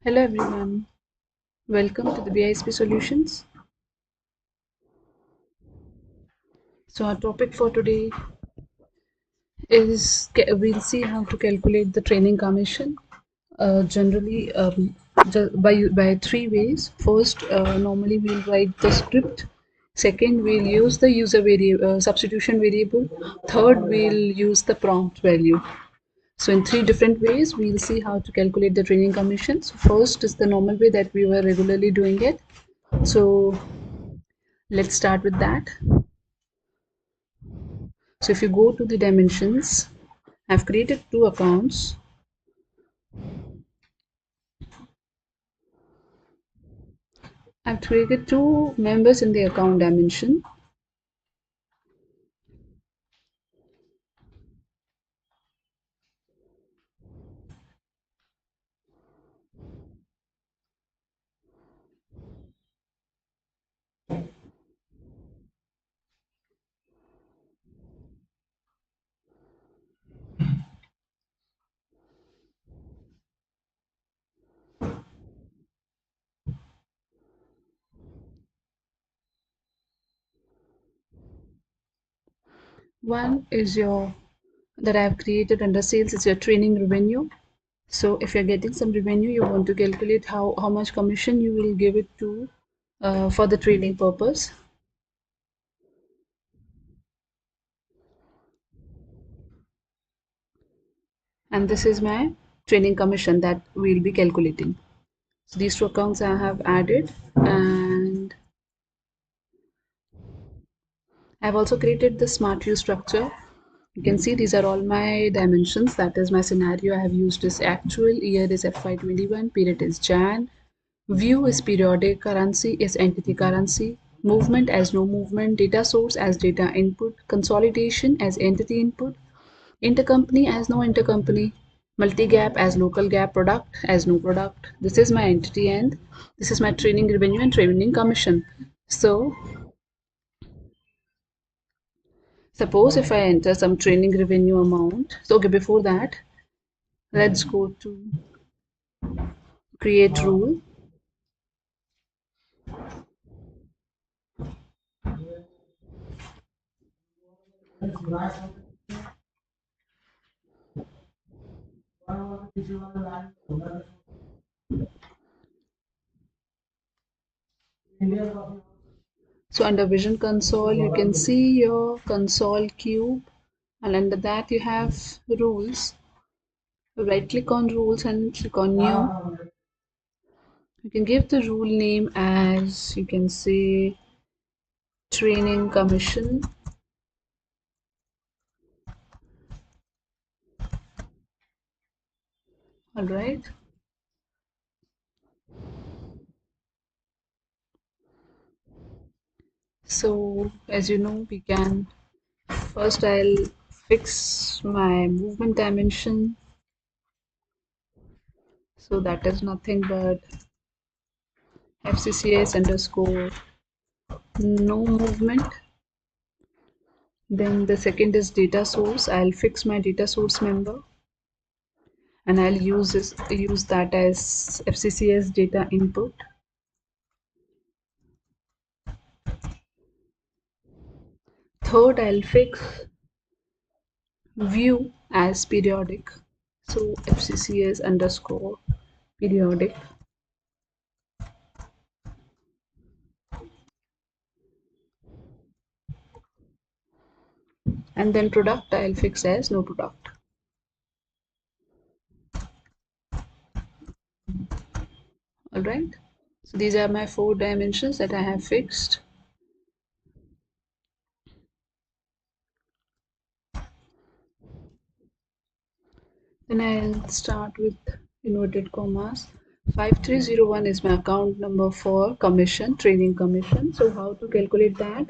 Hello everyone, welcome to the BISP Solutions. So our topic for today is we'll see how to calculate the training commission. Generally, by three ways. First, normally we'll write the script. Second, we'll use the user variable substitution variable. Third, we'll use the prompt value. So in three different ways, we'll see how to calculate the training commission. So first is the normal way that we were regularly doing it. So let's start with that. So if you go to the dimensions, I've created two accounts. I've created two members in the account dimension. One is your that I've created under sales is your training revenue. So if you're getting some revenue, you want to calculate how much commission you will give it to for the training purpose. And this is my training commission that we'll be calculating. So these two accounts I have added, and I've also created the smart view structure. You can see these are all my dimensions. That is my scenario. I have used this actual, year is FY21, period is Jan, view is periodic, currency is entity currency, movement as no movement, data source as data input, consolidation as entity input, intercompany as no intercompany, multi-gap as local gap, product as no product. This is my entity and this is my training revenue and training commission. So suppose if I enter some training revenue amount. So okay, before that, let's go to create rule. So under vision console, you can see your console cube, and under that you have rules. Right click on rules and click on new. You can give the rule name as, you can say, training commission. All right. So as you know, we can first I'll fix my movement dimension. So that is nothing but FCCS underscore no movement. Then the second is data source. I'll fix my data source member and I'll use that as FCCS data input. Third, I'll fix view as periodic. So FCCS underscore periodic. And then product I'll fix as no product. Alright. So these are my four dimensions that I have fixed. Then I'll start with inverted commas. 5301 is my account number for commission, training commission. So how to calculate that?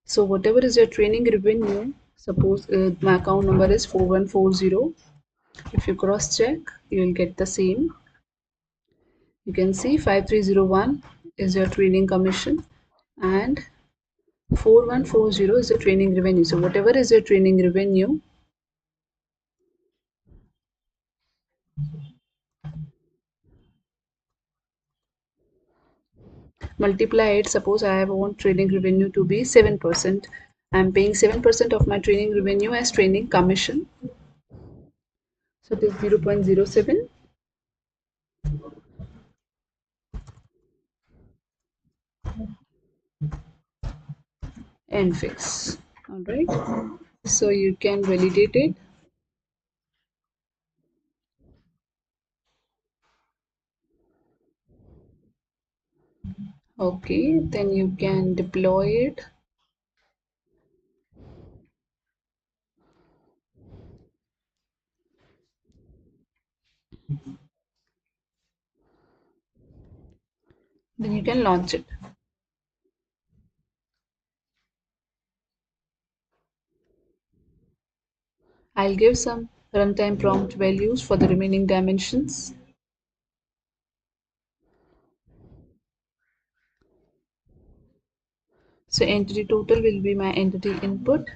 So whatever is your training revenue, suppose my account number is 4140. If you cross check, you will get the same. You can see 5301 is your training commission and 4140 is the training revenue. So whatever is your training revenue, multiply it. Suppose I want training revenue to be 7%. I'm paying 7% of my training revenue as training commission. So it is 0.07 and fix. All right. So you can validate it. Okay. Then you can deploy it. Then you can launch it. I'll give some runtime prompt values for the remaining dimensions. So entity total will be my entity input.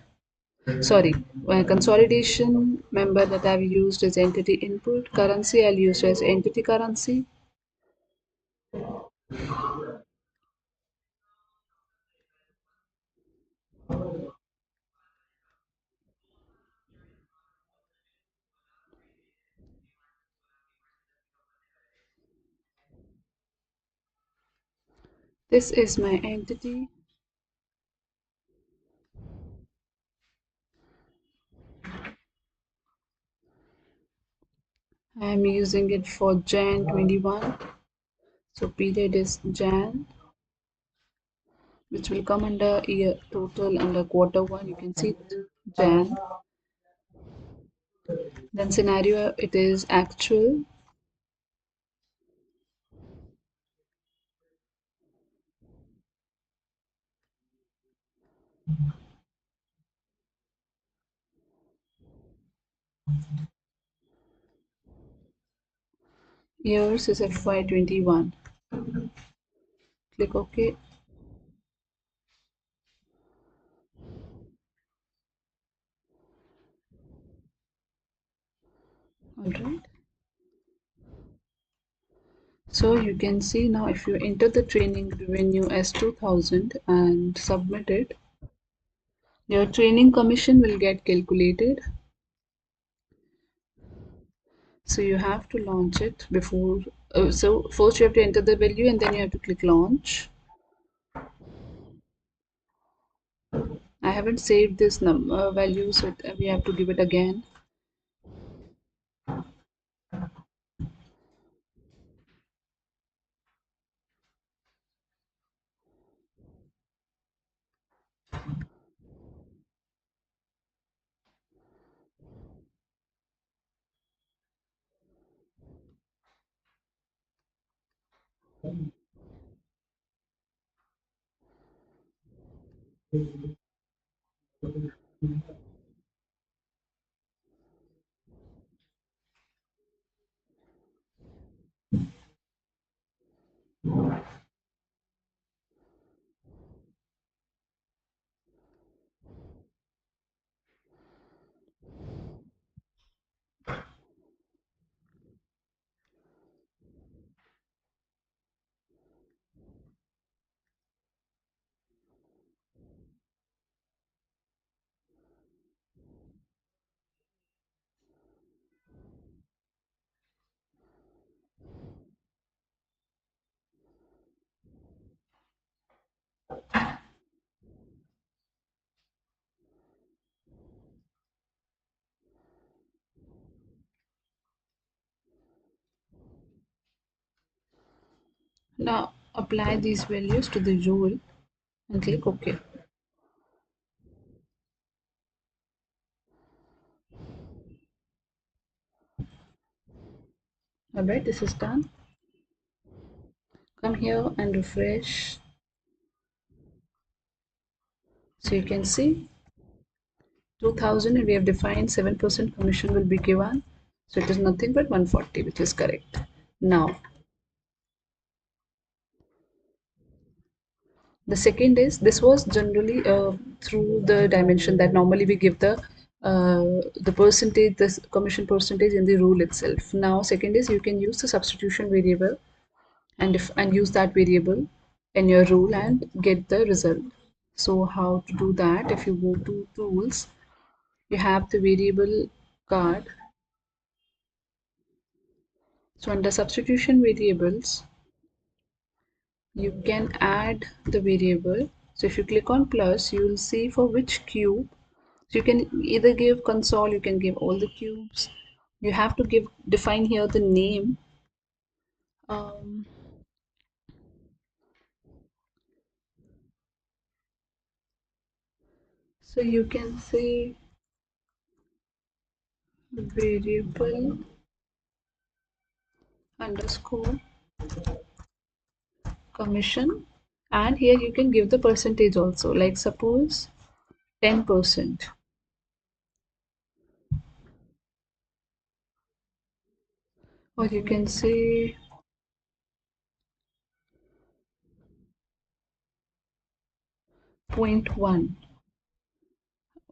Sorry, my consolidation member that I've used as entity input. Currency I'll use as entity currency. This is my entity. I'm using it for Jan 21. So period is Jan, which will come under year total under quarter one. You can see Jan. Then scenario it is actual. Years is FY21. Click OK. Alright. So you can see now if you enter the training revenue as 2000 and submit it, your training commission will get calculated. So you have to launch it before. So first you have to enter the value and then you have to click launch. I haven't saved this number value, so we have to give it again. Now apply these values to the rule and click OK. Alright, this is done. Come here and refresh. So you can see 2000 and we have defined 7% commission will be given. So it is nothing but 140, which is correct. Now the second is, this was generally through the dimension that normally we give the percentage, the commission percentage in the rule itself. Now second is you can use the substitution variable and use that variable. in your rule and get the result. So how to do that? If you go to tools, you have the variable card. So under substitution variables, you can add the variable. So if you click on plus, you will see for which cube. So you can either give console, you can give all the cubes. You have to define here the name. Um, so you can say variable underscore commission, and here you can give the percentage also, like suppose 10%, or you can say 0.1.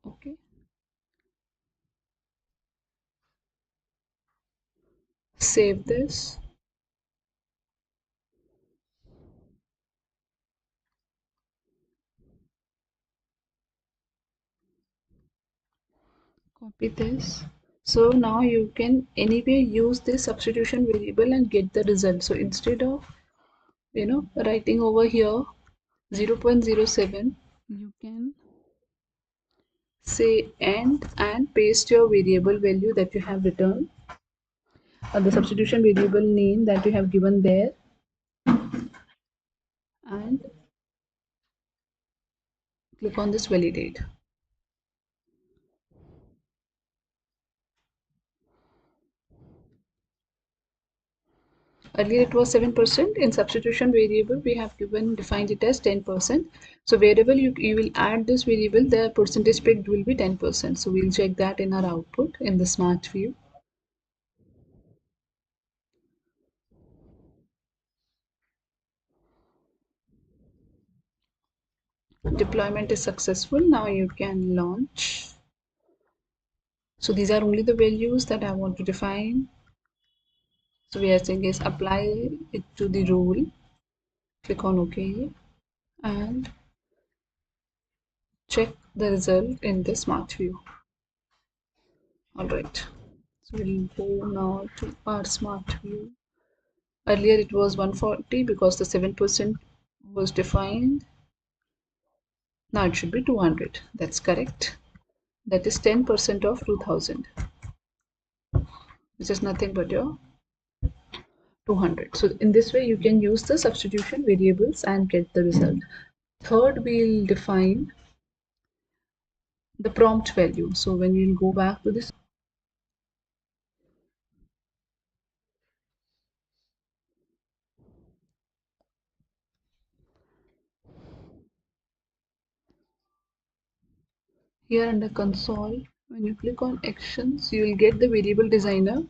Okay, save this, copy this. So now you can anyway use this substitution variable and get the result. So instead of writing over here 0.07, you can say end and paste your variable value that you have written, or the substitution variable name that you have given there, and click on this validate. Earlier it was 7%. In substitution variable we have defined it as 10%. So wherever you will add this variable, the percentage picked will be 10%. So we'll check that in our output in the smart view. Deployment is successful. Now you can launch. So these are only the values that I want to define. So we are saying is apply it to the rule. Click on OK and check the result in the smart view. Alright, so we'll go now to our smart view. Earlier it was 140 because the 7% was defined. Now it should be 200. That's correct. That is 10% of 2000, which is nothing but your 200. So in this way you can use the substitution variables and get the result. Third, we'll define the prompt value. So when we'll go back to this, here under console, when you click on actions, you will get the variable designer.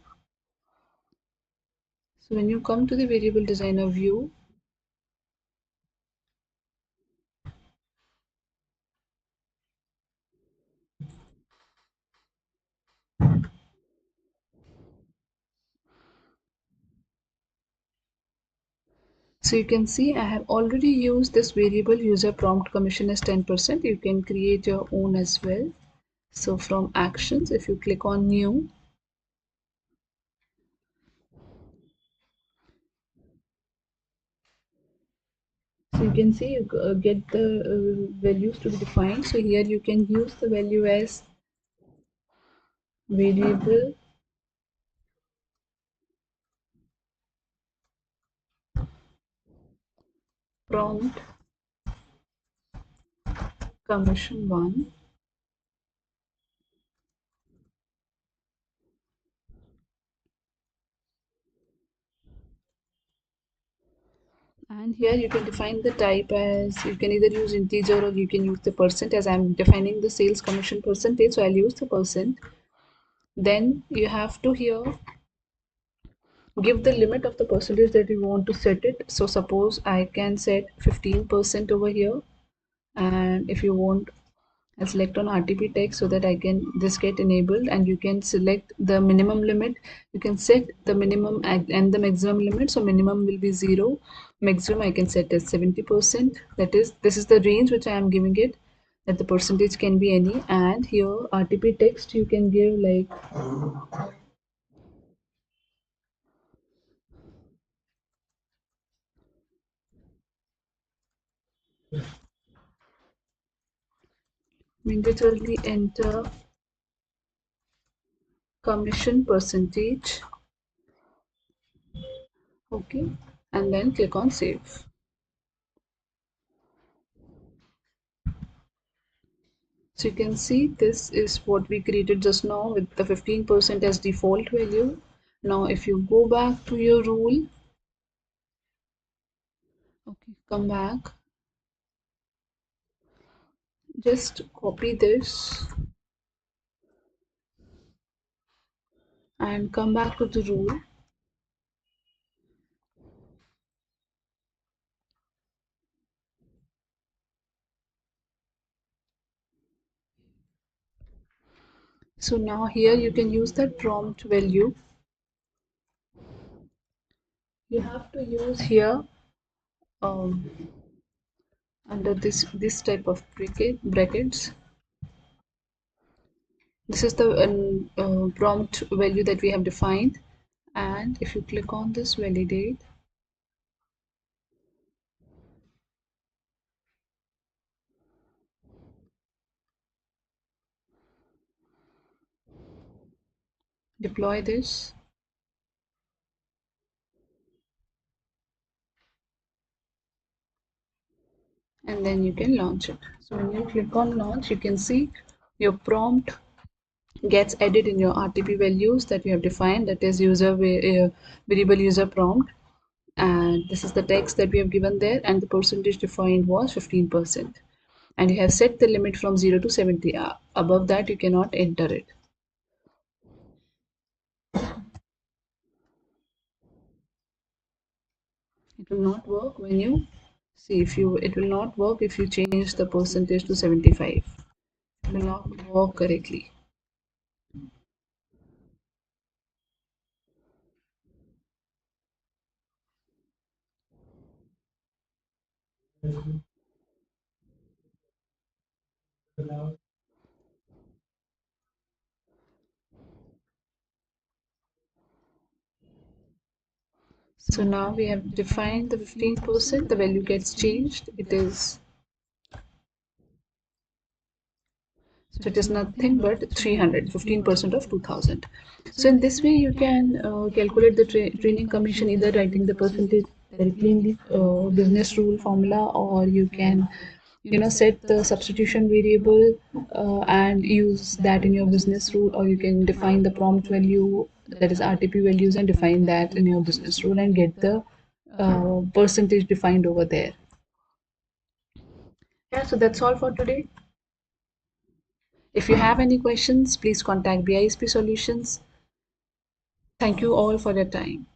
So when you come to the variable designer view, so you can see I have already used this variable user prompt commission as 10%. You can create your own as well. So from actions, if you click on new, so you can see you get the values to be defined. So here you can use the value as variable prompt commission 1, and here you can define the type as, you can either use integer or you can use the percent. As I'm defining the sales commission percentage, so I'll use the percent. Then you have to here give the limit of the percentage that you want to set it. So suppose I can set 15% over here, and if you want I'll select on RTP text so that I can this get enabled, and you can select the minimum limit. You can set the minimum and the maximum limit. So minimum will be 0, maximum I can set as 70%. That is, this is the range which I am giving it, that the percentage can be any. And here RTP text you can give like mandatory enter commission percentage. Okay, and then click on save. So you can see this is what we created just now with the 15% as default value. Now if you go back to your rule, okay, come back, just copy this and come back to the rule. So now here you can use that prompt value. You have to use here under this type of brackets. This is the prompt value that we have defined, and if you click on this validate, deploy this, and then you can launch it. So when you click on launch, you can see your prompt gets added in your RTP values that you have defined, that is variable user prompt, and this is the text that we have given there, and the percentage defined was 15%, and you have set the limit from 0 to 70. Above that you cannot enter it. It will not work when you see, if you, it will not work if you change the percentage to 75. It will not work correctly. So now we have defined the 15%, the value gets changed. So it is nothing but 300, 15% of 2000. So in this way you can calculate the training commission, either writing the percentage directly in the business rule formula, or you can set the substitution variable and use that in your business rule, or you can define the prompt value, that is RTP values, and define that in your business rule and get the percentage defined over there. Yeah, so that's all for today. If you have any questions, please contact BISP Solutions. Thank you all for your time.